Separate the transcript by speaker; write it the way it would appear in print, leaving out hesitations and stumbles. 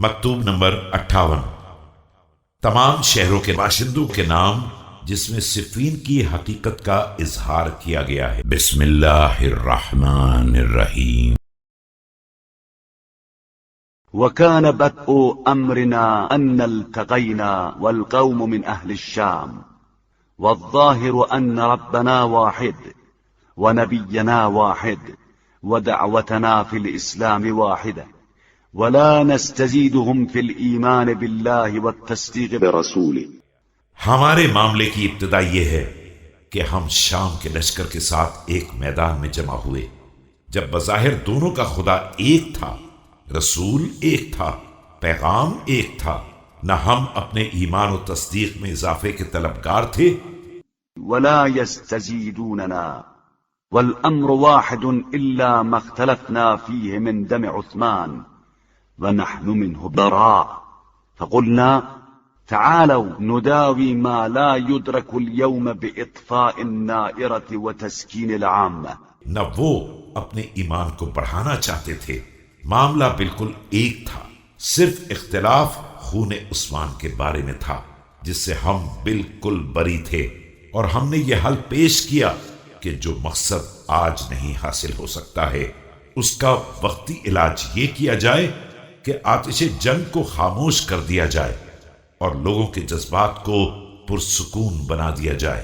Speaker 1: مکتوب نمبر 58۔ تمام شہروں کے باشندوں کے نام جس میں صفین کی حقیقت کا اظہار کیا گیا ہے۔ بسم اللہ الرحمن الرحیم۔
Speaker 2: وكان بدء أمرنا أن التقينا والقوم من أهل الشام والظاهر أن ربنا واحد ونبينا واحد ودعوتنا في الإسلام واحدة ولا نستزيدهم في الإيمان بالله والتصديق برسوله۔
Speaker 1: ہمارے معاملے کی ابتدا یہ ہے کہ ہم شام کے لشکر کے ساتھ ایک میدان میں جمع ہوئے جب بظاہر دونوں کا خدا ایک تھا، رسول ایک تھا، پیغام ایک تھا، نہ ہم اپنے ایمان و تصدیق میں اضافے کے طلبگار تھے
Speaker 2: ولا يستزيدوننا والأمر واحد إلا ما اختلفنا فيه من دم عثمان ونحن منه براء، فقلنا تعالوا نداوي ما لا يدرك اليوم بإطفاء النائرة وتسكين العامة۔
Speaker 1: نہ وہ اپنے ایمان کو بڑھانا چاہتے تھے، معاملہ بالکل ایک تھا، صرف اختلاف خون عثمان کے بارے میں تھا جس سے ہم بالکل بری تھے، اور ہم نے یہ حل پیش کیا کہ جو مقصد آج نہیں حاصل ہو سکتا ہے اس کا وقتی علاج یہ کیا جائے کہ آتش جنگ کو خاموش کر دیا جائے اور لوگوں کے جذبات کو پرسکون بنا دیا جائے۔